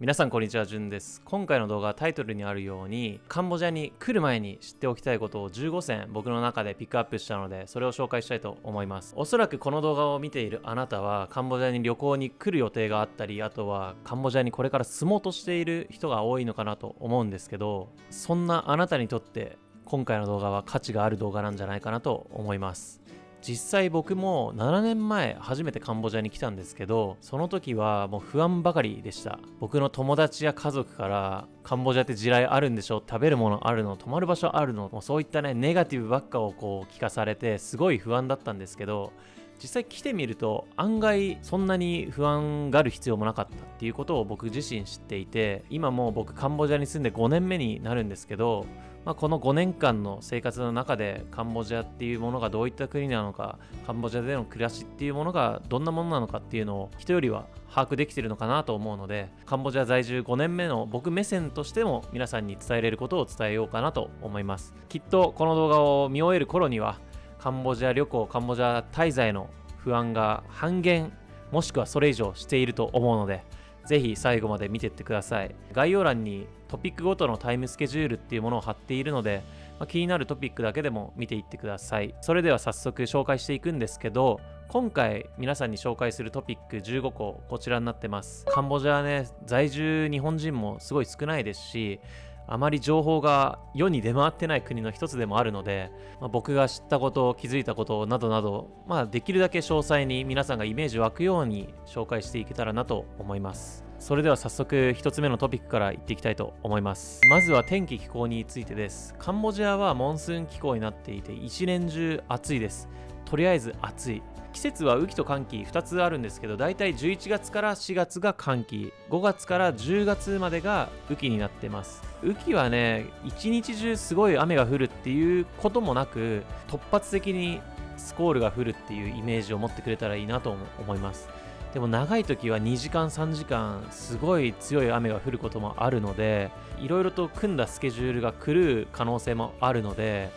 皆さんこんにちは、じゅんです。今回の動画はタイトルにあるようにカンボジアに来る前に知っておきたいことを15選僕の中でピックアップしたので、それを紹介したいと思います。おそらくこの動画を見ているあなたはカンボジアに旅行に来る予定があったり、あとはカンボジアにこれから住もうとしている人が多いのかなと思うんですけど、そんなあなたにとって今回の動画は価値がある動画なんじゃないかなと思います。実際僕も7年前初めてカンボジアに来たんですけど、その時はもう不安ばかりでした。僕の友達や家族からカンボジアって地雷あるんでしょ、食べるものあるの、泊まる場所あるの、もうそういったねネガティブばっかを聞かされてすごい不安だったんですけど、実際来てみると案外そんなに不安がある必要もなかったっていうことを僕自身知っていて、今もう僕カンボジアに住んで5年目になるんですけど、この5年間の生活の中でカンボジアっていうものがどういった国なのか、カンボジアでの暮らしっていうものがどんなものなのかっていうのを人よりは把握できているのかなと思うので、カンボジア在住5年目の僕目線としても皆さんに伝えれることを伝えようかなと思います。きっとこの動画を見終える頃にはカンボジア旅行、カンボジア滞在の不安が半減、もしくはそれ以上していると思うので、ぜひ最後まで見ていってください。概要欄にトピックごとのタイムスケジュールっていうものを貼っているので、気になるトピックだけでも見ていってください。それでは早速紹介していくんですけど、今回皆さんに紹介するトピック15個こちらになってます。カンボジアはね、在住日本人もすごい少ないですし、あまり情報が世に出回ってない国の一つでもあるので、僕が知ったこと、気づいたことなどなど、できるだけ詳細に皆さんがイメージ湧くように紹介していけたらなと思います。それでは早速一つ目のトピックからいっていきたいと思います。まずは天気気候についてです。カンボジアはモンスーン気候になっていて一年中暑いです。とりあえず暑い。季節は雨季と乾季2つあるんですけど、だいたい11月から4月が乾季、5月から10月までが雨季になってます。雨季はね、一日中すごい雨が降るっていうこともなく、突発的にスコールが降るっていうイメージを持ってくれたらいいなと思います。でも長い時は2時間3時間すごい強い雨が降ることもあるので、いろいろと組んだスケジュールが狂う可能性もあるので、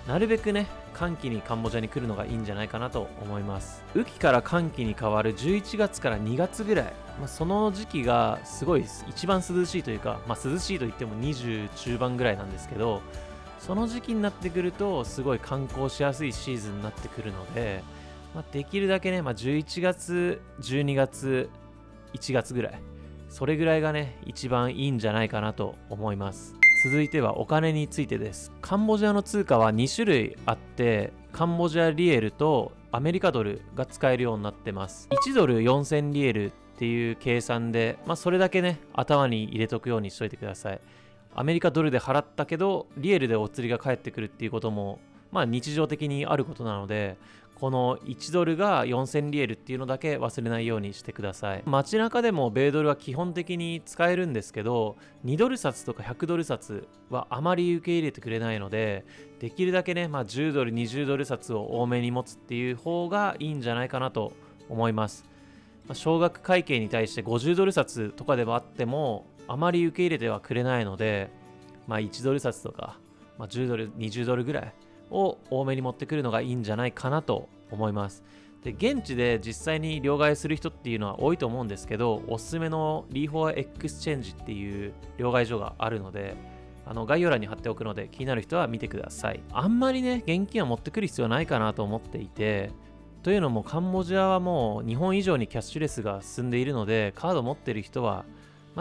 なるべくね寒気にカンボジアに来るのがいいんじゃないかなと思います。雨季から寒気に変わる11月から2月ぐらい、その時期がすごい一番涼しいというか、涼しいといっても20中盤ぐらいなんですけど、その時期になってくるとすごい観光しやすいシーズンになってくるので、できるだけね、11月、12月、1月ぐらい、それぐらいがね一番いいんじゃないかなと思います。続いてはお金についてです。カンボジアの通貨は2種類あって、カンボジアリエルとアメリカドルが使えるようになってます。1ドル4000リエルっていう計算で、それだけね頭に入れとくようにしといてください。アメリカドルで払ったけどリエルでお釣りが返ってくるっていうことも日常的にあることなので、この1ドルが4000リエルっていうのだけ忘れないようにしてください。街中でも米ドルは基本的に使えるんですけど、2ドル札とか100ドル札はあまり受け入れてくれないので、できるだけね、10ドル20ドル札を多めに持つっていう方がいいんじゃないかなと思います。少額会計に対して50ドル札とかではあってもあまり受け入れてはくれないので、1ドル札とか、10ドル20ドルぐらいを多めに持ってくるのがいいんじゃないかなと思います。で、現地で実際に両替する人っていうのは多いと思うんですけど、おすすめのリーフォアエクスチェンジっていう両替所があるので、概要欄に貼っておくので気になる人は見てください。あんまりね現金は持ってくる必要ないかなと思っていて、というのもカンボジアはもう日本以上にキャッシュレスが進んでいるので、カード持ってる人は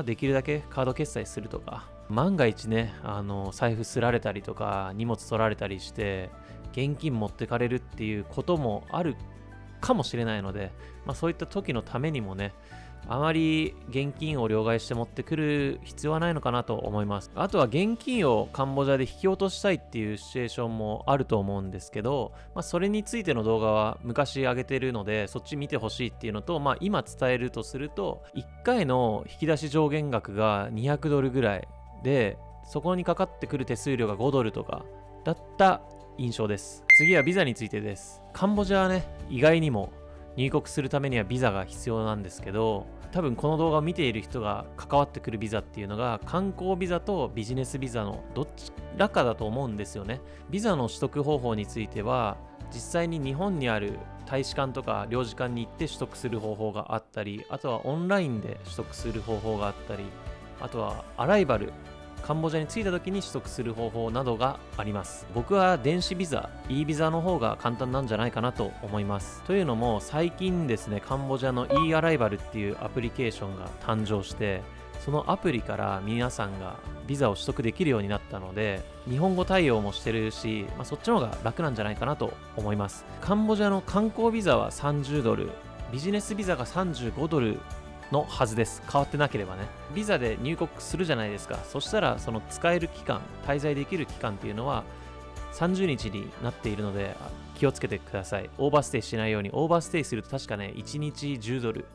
できるだけカード決済するとか、万が一ね財布すられたりとか荷物取られたりして現金持ってかれるっていうこともあるかもしれないので、そういった時のためにもね、あまり現金を両替して持ってくる必要はないのかなと思います。あとは現金をカンボジアで引き落としたいっていうシチュエーションもあると思うんですけど、それについての動画は昔上げてるのでそっち見てほしいっていうのと、今伝えるとすると1回の引き出し上限額が200ドルぐらいで、そこにかかってくる手数料が5ドルとかだった印象です。次はビザについてです。カンボジアはね意外にも入国するためにはビザが必要なんですけど、多分この動画を見ている人が関わってくるビザっていうのが観光ビザとビジネスビザのどちらかだと思うんですよね。ビザの取得方法については実際に日本にある大使館とか領事館に行って取得する方法があったり、あとはオンラインで取得する方法があったり、あとはアライバル、カンボジアに着いた時に取得する方法などがあります。僕は電子ビザ、e ビザの方が簡単なんじゃないかなと思います。というのも最近ですね、カンボジアの e アライバルっていうアプリケーションが誕生して、そのアプリから皆さんがビザを取得できるようになったので、日本語対応もしてるし、そっちの方が楽なんじゃないかなと思います。カンボジアの観光ビザは30ドル、ビジネスビザが35ドルのはずです。変わってなければね。ビザで入国するじゃないですか。そしたらその使える期間、滞在できる期間っていうのは30日になっているので気をつけてください。オーバーステイしないように。オーバーステイすると確かね、1日10ドル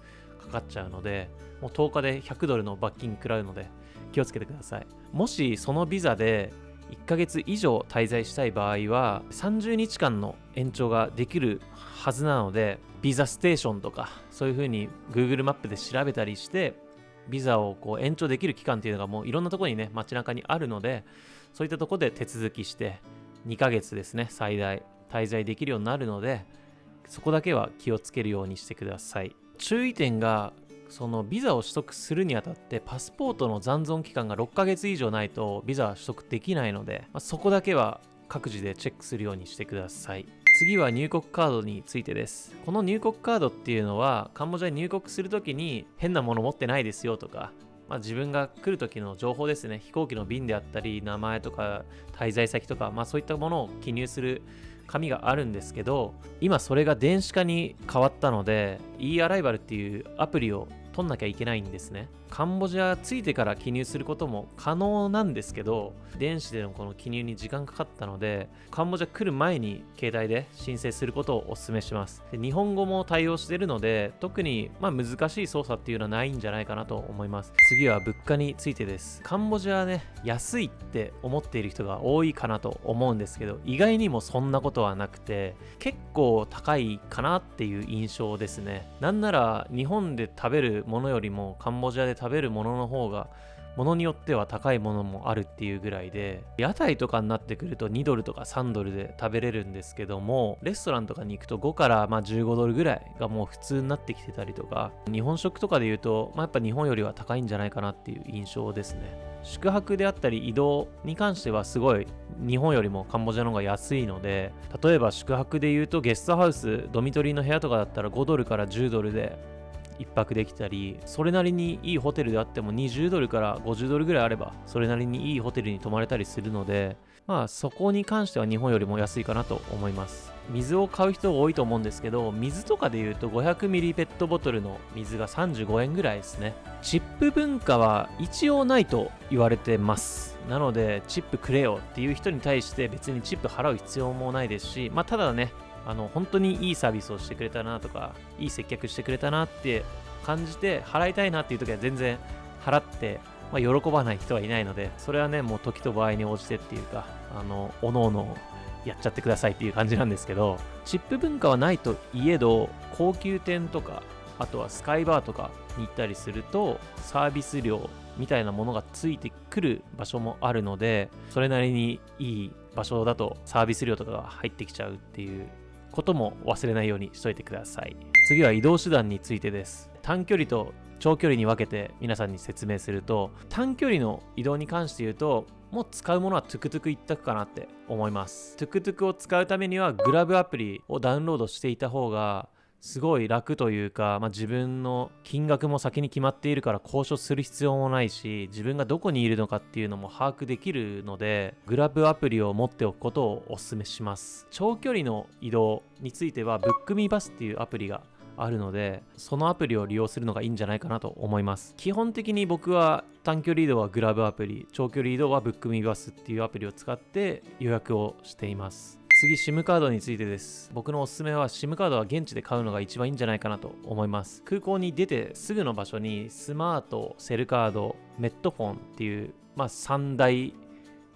かかっちゃうので、もう10日で100ドルの罰金食らうので気をつけてください。もしそのビザで1ヶ月以上滞在したい場合は30日間の延長ができるはずなので、ビザステーションとかそういう風に Google マップで調べたりしてビザを延長できる期間っていうのがもういろんなところにね、街中にあるので、そういったところで手続きして2ヶ月ですね、最大滞在できるようになるので、そこだけは気をつけるようにしてください。注意点が、そのビザを取得するにあたってパスポートの残存期間が6ヶ月以上ないとビザは取得できないので、そこだけは各自でチェックするようにしてください。次は入国カードについてです。この入国カードっていうのはカンボジアに入国するときに変なもの持ってないですよとか、自分が来る時の情報ですね、飛行機の便であったり名前とか滞在先とか、そういったものを記入する紙があるんですけど、今それが電子化に変わったので e アライバルっていうアプリを取んなきゃいけないんですね。カンボジア着いてから記入することも可能なんですけど、電子でのこの記入に時間かかったので、カンボジア来る前に携帯で申請することをお勧めします。で、日本語も対応しているので、特に難しい操作っていうのはないんじゃないかなと思います。次は物価についてです。カンボジアはね、安いって思っている人が多いかなと思うんですけど、意外にもそんなことはなくて、結構高いかなっていう印象ですね。なんなら日本で食べるものよりもカンボジアで食べるものの方がものによっては高いものもあるっていうぐらいで、屋台とかになってくると2ドルとか3ドルで食べれるんですけども、レストランとかに行くと5から15ドルぐらいがもう普通になってきてたりとか、日本食とかで言うと、やっぱ日本よりは高いんじゃないかなっていう印象ですね。宿泊であったり移動に関してはすごい日本よりもカンボジアの方が安いので、例えば宿泊で言うとゲストハウス、ドミトリーの部屋とかだったら5ドルから10ドルで一泊できたり、それなりにいいホテルであっても20ドルから50ドルぐらいあればそれなりにいいホテルに泊まれたりするので、そこに関しては日本よりも安いかなと思います。水を買う人が多いと思うんですけど、水とかで言うと500ミリペットボトルの水が35円ぐらいですね。チップ文化は一応ないと言われてます。なのでチップくれよっていう人に対して別にチップ払う必要もないですし、ただね、本当にいいサービスをしてくれたなとか、いい接客してくれたなって感じて払いたいなっていう時は全然払って、喜ばない人はいないので、それはね、もう時と場合に応じてっていうか、おのおのやっちゃってくださいっていう感じなんですけど、チップ文化はないといえど、高級店とか、あとはスカイバーとかに行ったりすると、サービス料みたいなものがついてくる場所もあるので、それなりにいい場所だとサービス料とかが入ってきちゃうっていうことも忘れないようにしといてください。次は移動手段についてです。短距離と長距離に分けて皆さんに説明すると、短距離の移動に関して言うと、もう使うものはトゥクトゥク一択かなって思います。トゥクトゥクを使うためにはグラブアプリをダウンロードしていた方がすごい楽というか、自分の金額も先に決まっているから交渉する必要もないし、自分がどこにいるのかっていうのも把握できるので、グラブアプリを持っておくことをお勧めします。長距離の移動についてはブックミバスっていうアプリがあるので、そのアプリを利用するのがいいんじゃないかなと思います。基本的に僕は短距離移動はグラブアプリ、長距離移動はブックミバスっていうアプリを使って予約をしています。次、SIM カードについてです。僕のおすすめは SIM カードは現地で買うのが一番いいんじゃないかなと思います。空港に出てすぐの場所にスマート、セルカード、メットフォンっていう3大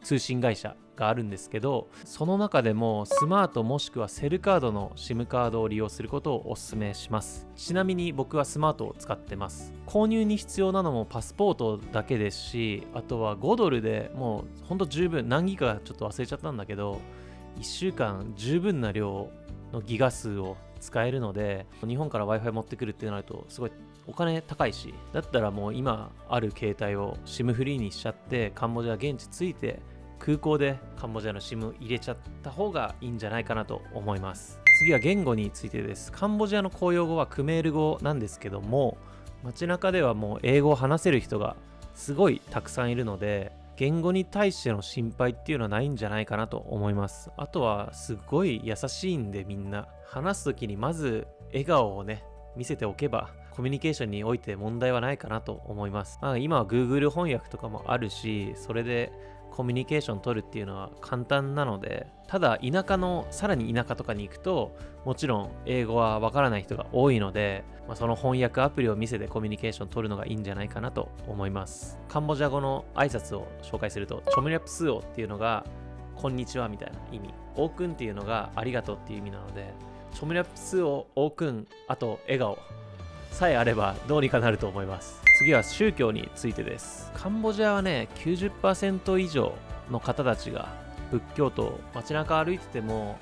通信会社があるんですけど、その中でもスマートもしくはセルカードの SIM カードを利用することをお勧めします。ちなみに僕はスマートを使ってます。購入に必要なのもパスポートだけですし、あとは5ドルでもうほんと十分、何ギガかちょっと忘れちゃったんだけど、1週間十分な量のギガ数を使えるので、日本から Wi-Fi 持ってくるってなるとすごいお金高いし、だったらもう今ある携帯を SIM フリーにしちゃって、カンボジア現地着いて空港でカンボジアの SIM 入れちゃった方がいいんじゃないかなと思います。次は言語についてです。カンボジアの公用語はクメール語なんですけども、街中ではもう英語を話せる人がすごいたくさんいるので、言語に対しての心配っていうのはないんじゃないかなと思います。あとはすごい優しいんで、みんな話す時にまず笑顔をね見せておけばコミュニケーションにおいて問題はないかなと思います。今は Google 翻訳とかもあるし、それでコミュニケーション取るっていうのは簡単なので、ただ田舎のさらに田舎とかに行くともちろん英語はわからない人が多いので、その翻訳アプリを見せてコミュニケーション取るのがいいんじゃないかなと思います。カンボジア語の挨拶を紹介すると、チョムリャプスオっていうのがこんにちはみたいな意味、オークンっていうのがありがとうっていう意味なので、チョムリャプスオ、オークン、あと笑顔さえあればどうにかなると思います。次は宗教についてです。カンボジアはね 90% 以上の方たちが仏教徒、街中歩いてても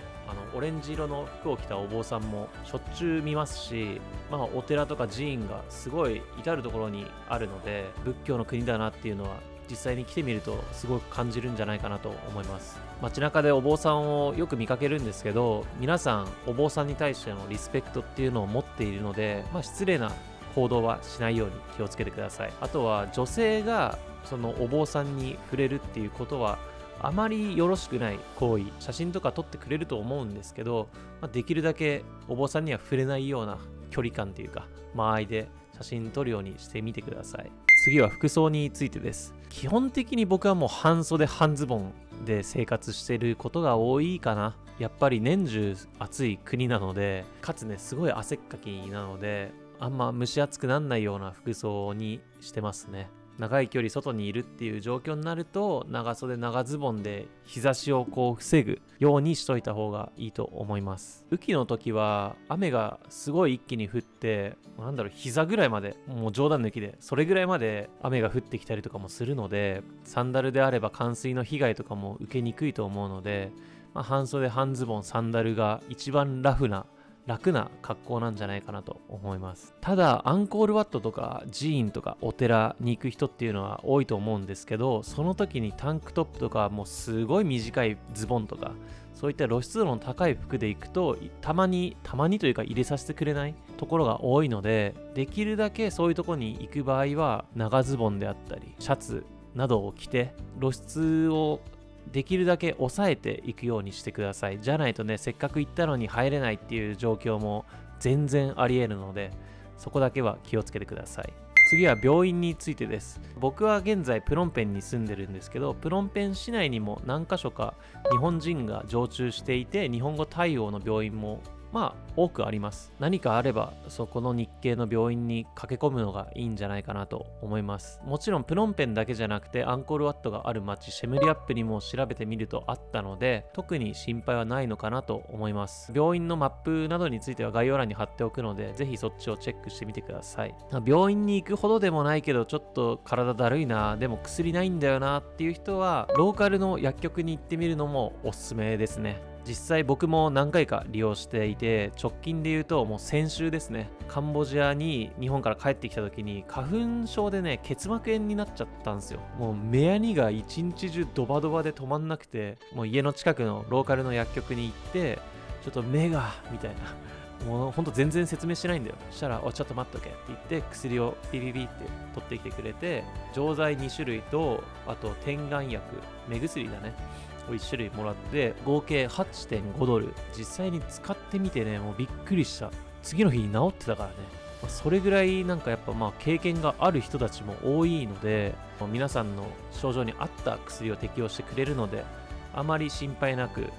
オレンジ色の服を着たお坊さんもしょっちゅう見ますし、お寺とか寺院がすごい至るところにあるので、仏教の国だなっていうのは実際に来てみるとすごく感じるんじゃないかなと思います。街中でお坊さんをよく見かけるんですけど、皆さんお坊さんに対してのリスペクトっていうのを持っているので、失礼な行動はしないように気をつけてください。あとは女性がそのお坊さんに触れるっていうことはあまりよろしくない行為。写真とか撮ってくれると思うんですけど、できるだけお坊さんには触れないような距離感というか間合いで写真撮るようにしてみてください。次は服装についてです。基本的に僕はもう半袖半ズボンで生活していることが多いかな。やっぱり年中暑い国なので、かつねすごい汗っかきなので、あんま蒸し暑くなんないような服装にしてますね。長い距離外にいるっていう状況になると、長袖長ズボンで日差しを防ぐようにしといた方がいいと思います。雨季の時は雨がすごい一気に降って、膝ぐらいまで、もう冗談抜きでそれぐらいまで雨が降ってきたりとかもするので、サンダルであれば冠水の被害とかも受けにくいと思うので、半袖半ズボンサンダルが一番楽な格好なんじゃないかなと思います。ただアンコールワットとか寺院とかお寺に行く人っていうのは多いと思うんですけど、その時にタンクトップとかもうすごい短いズボンとかそういった露出度の高い服で行くと、たまにというか入れさせてくれないところが多いので、できるだけそういうところに行く場合は長ズボンであったりシャツなどを着て露出をできるだけ抑えていくようにしてください。じゃないとね、せっかく行ったのに入れないっていう状況も全然あり得るので、そこだけは気をつけてください。次は病院についてです。僕は現在プノンペンに住んでるんですけど、プノンペン市内にも何か所か日本人が常駐していて、日本語対応の病院も多くあります。何かあればそこの日系の病院に駆け込むのがいいんじゃないかなと思います。もちろんプノンペンだけじゃなくて、アンコールワットがある町シェムリアップにも調べてみるとあったので、特に心配はないのかなと思います。病院のマップなどについては概要欄に貼っておくので、ぜひそっちをチェックしてみてください。病院に行くほどでもないけどちょっと体だるいな、でも薬ないんだよなっていう人はローカルの薬局に行ってみるのもおすすめですね。実際僕も何回か利用していて、直近で言うともう先週ですね、カンボジアに日本から帰ってきた時に花粉症でね結膜炎になっちゃったんですよ。もう目やにが一日中ドバドバで止まんなくて、もう家の近くのローカルの薬局に行って、ちょっと目がみたいな、もうほんと全然説明しないんだよ。そしたらちょっと待っとけって言って薬をピピピって取ってきてくれて、錠剤2種類とあと点眼薬、目薬だねを1種類もらって、合計 8.5 ドル。実際に使ってみてね、もうびっくりした。次の日に治ってたからね。それぐらいなんかやっぱ経験がある人たちも多いので、皆さんの症状に合った薬を適用してくれるので、あまり心配なく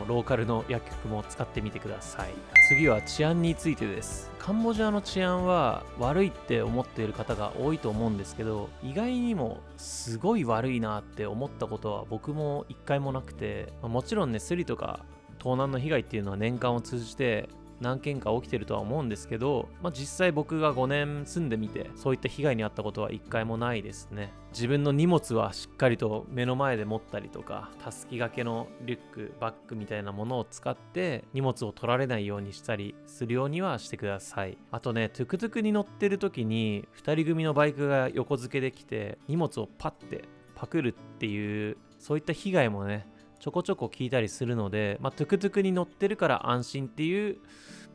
ローカルの薬局も使ってみてください。次は治安についてです。カンボジアの治安は悪いって思っている方が多いと思うんですけど、意外にもすごい悪いなって思ったことは僕も一回もなくて、もちろんねスリとか盗難の被害っていうのは年間を通じて何件か起きてるとは思うんですけど、実際僕が5年住んでみてそういった被害に遭ったことは1回もないですね。自分の荷物はしっかりと目の前で持ったりとか、たすき掛けのリュックバッグみたいなものを使って荷物を取られないようにしたりするようにはしてください。あとね、トゥクトゥクに乗ってる時に2人組のバイクが横付けできて荷物をパッてパクるっていう、そういった被害もねちょこちょこ聞いたりするので、トゥクトゥクに乗ってるから安心っていう、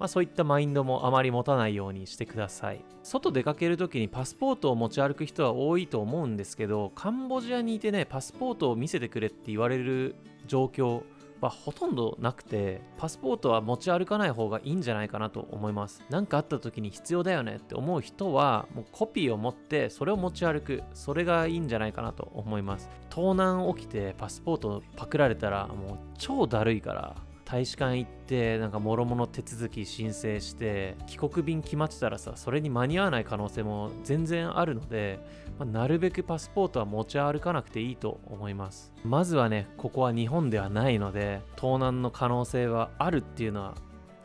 そういったマインドもあまり持たないようにしてください。外出かけるときにパスポートを持ち歩く人は多いと思うんですけど、カンボジアにいてね、パスポートを見せてくれって言われる状況はほとんどなくて、パスポートは持ち歩かない方がいいんじゃないかなと思います。何かあった時に必要だよねって思う人はもうコピーを持ってそれを持ち歩く、それがいいんじゃないかなと思います。盗難起きてパスポートパクられたらもう超だるいから、大使館行ってなんか諸々手続き申請して帰国便決まってたらさ、それに間に合わない可能性も全然あるので、なるべくパスポートは持ち歩かなくていいと思います。まずはね、ここは日本ではないので盗難の可能性はあるっていうのは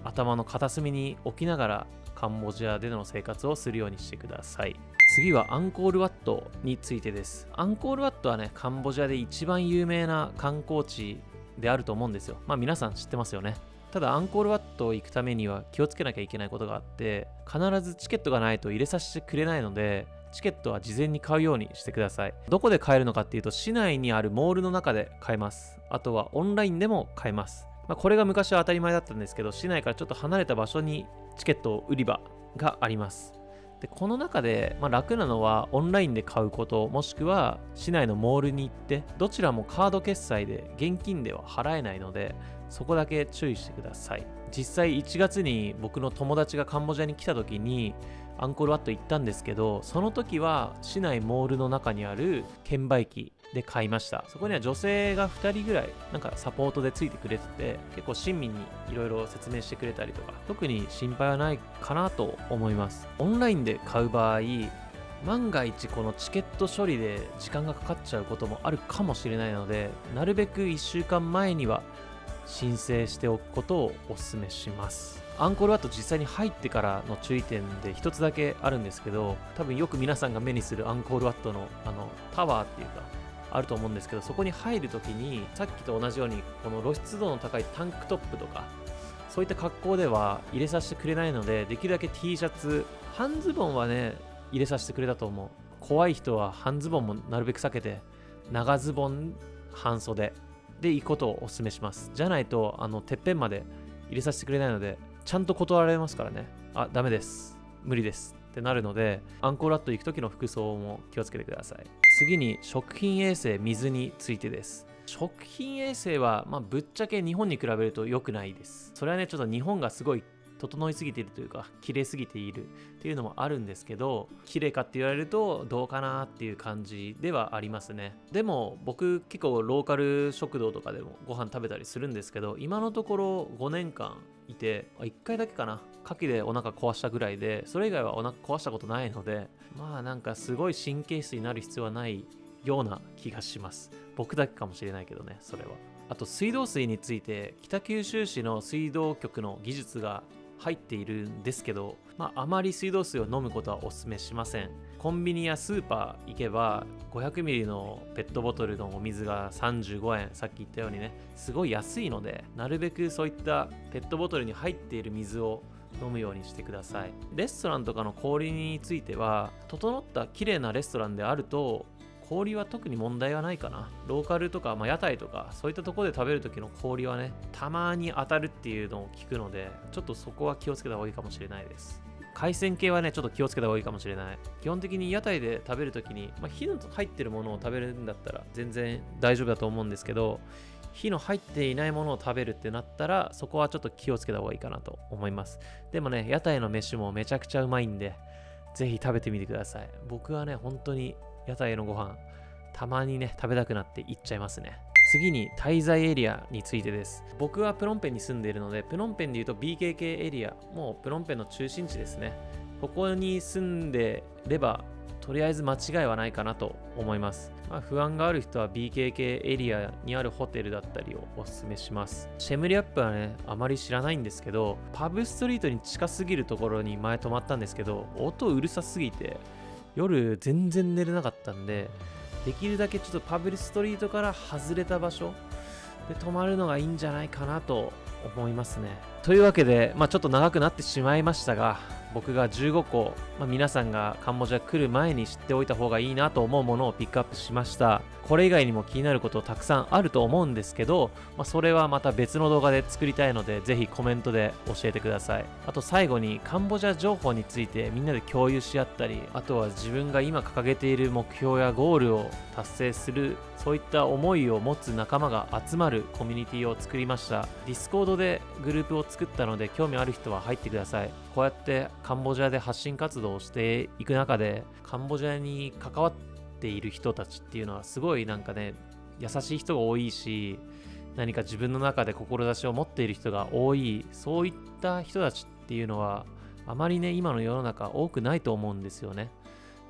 頭の片隅に置きながらカンボジアでの生活をするようにしてください。次はアンコールワットについてです。アンコールワットはね、カンボジアで一番有名な観光地であると思うんですよ。皆さん知ってますよね。ただアンコールワット行くためには気をつけなきゃいけないことがあって、必ずチケットがないと入れさせてくれないので、チケットは事前に買うようにしてください。どこで買えるのかっていうと、市内にあるモールの中で買えます。あとはオンラインでも買えます。これが昔は当たり前だったんですけど、市内からちょっと離れた場所にチケット売り場があります。でこの中で、楽なのはオンラインで買うこと、もしくは市内のモールに行って、どちらもカード決済で現金では払えないので、そこだけ注意してください。実際1月に僕の友達がカンボジアに来た時にアンコールワット行ったんですけど、その時は市内モールの中にある券売機で買いました。そこには女性が2人ぐらいなんかサポートでついてくれてて、結構親身にいろいろ説明してくれたりとか、特に心配はないかなと思います。オンラインで買う場合、万が一このチケット処理で時間がかかっちゃうこともあるかもしれないので、なるべく1週間前には申請しておくことをお勧めします。アンコールワット実際に入ってからの注意点で一つだけあるんですけど、多分よく皆さんが目にするアンコールワットのタワーっていうかあると思うんですけど、そこに入るときにさっきと同じようにこの露出度の高いタンクトップとかそういった格好では入れさせてくれないので、できるだけ T シャツ、半ズボンはね入れさせてくれたと思う。怖い人は半ズボンもなるべく避けて、長ズボン半袖で行くことをお勧めします。じゃないとてっぺんまで入れさせてくれないので、ちゃんと断られますからね。ダメです、無理ですってなるので、アンコールワット行く時の服装も気をつけてください。次に食品衛生、水についてです。食品衛生はぶっちゃけ日本に比べると良くないです。それはね、ちょっと日本がすごい整いすぎているというか綺麗すぎているっていうのもあるんですけど、綺麗かって言われるとどうかなっていう感じではありますね。でも僕結構ローカル食堂とかでもご飯食べたりするんですけど、今のところ5年間いて1回だけかな、牡蠣でお腹壊したぐらいで、それ以外はお腹壊したことないので、なんかすごい神経質になる必要はないような気がします。僕だけかもしれないけどね、それは。あと水道水について、北九州市の水道局の技術が入っているんですけど、あまり水道水を飲むことはお勧めしません。コンビニやスーパー行けば 500ml のペットボトルのお水が35円、さっき言ったようにね、すごい安いので、なるべくそういったペットボトルに入っている水を飲むようにしてください。レストランとかの氷については、整った綺麗なレストランであると氷は特に問題はないかな。ローカルとか、屋台とかそういったところで食べる時の氷はね、たまに当たるっていうのを聞くので、ちょっとそこは気をつけた方がいいかもしれないです。海鮮系はね、ちょっと気をつけた方がいいかもしれない。基本的に屋台で食べる時に、火の入ってるものを食べるんだったら全然大丈夫だと思うんですけど、火の入っていないものを食べるってなったら、そこはちょっと気をつけた方がいいかなと思います。でもね、屋台の飯もめちゃくちゃうまいんで、ぜひ食べてみてください。僕はね、本当に屋台のご飯たまにね食べたくなって行っちゃいますね。次に滞在エリアについてです。僕はプノンペンに住んでいるので、プノンペンでいうと BKK エリア、もうプノンペンの中心地ですね。ここに住んでればとりあえず間違いはないかなと思います。不安がある人は BKK エリアにあるホテルだったりをおすすめします。シェムリアップはね、あまり知らないんですけど、パブストリートに近すぎるところに前泊まったんですけど、音うるさすぎて夜全然寝れなかったんで、できるだけちょっとパブストリートから外れた場所で泊まるのがいいんじゃないかなと思いますね。というわけで、ちょっと長くなってしまいましたが、僕が15個、皆さんがカンボジア来る前に知っておいた方がいいなと思うものをピックアップしました。これ以外にも気になることたくさんあると思うんですけど、それはまた別の動画で作りたいので、ぜひコメントで教えてください。あと最後にカンボジア情報についてみんなで共有し合ったり、あとは自分が今掲げている目標やゴールを達成する、そういった思いを持つ仲間が集まるコミュニティを作りました。ディスコードでグループを作ったので、興味ある人は入ってください。こうやってカンボジアで発信活動をしていく中で、カンボジアに関わっている人たちっていうのはすごい優しい人が多いし、何か自分の中で志を持っている人が多い、そういった人たちっていうのはあまりね、今の世の中多くないと思うんですよね。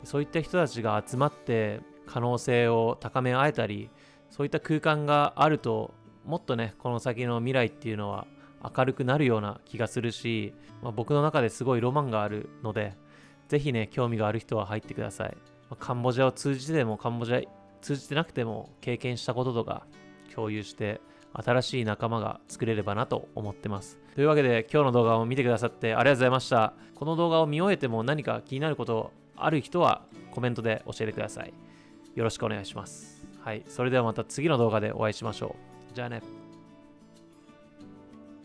そういった人たちが集まって可能性を高め合えたり、そういった空間があると、もっとね、この先の未来っていうのは明るくなるような気がするし、僕の中ですごいロマンがあるので、ぜひね、興味がある人は入ってください。カンボジアを通じてでも、カンボジア通じてなくても経験したこととか共有して、新しい仲間が作れればなと思ってます。というわけで、今日の動画を見てくださってありがとうございました。この動画を見終えても何か気になることある人はコメントで教えてください。よろしくお願いします。はい、それではまた次の動画でお会いしましょう。じゃあね。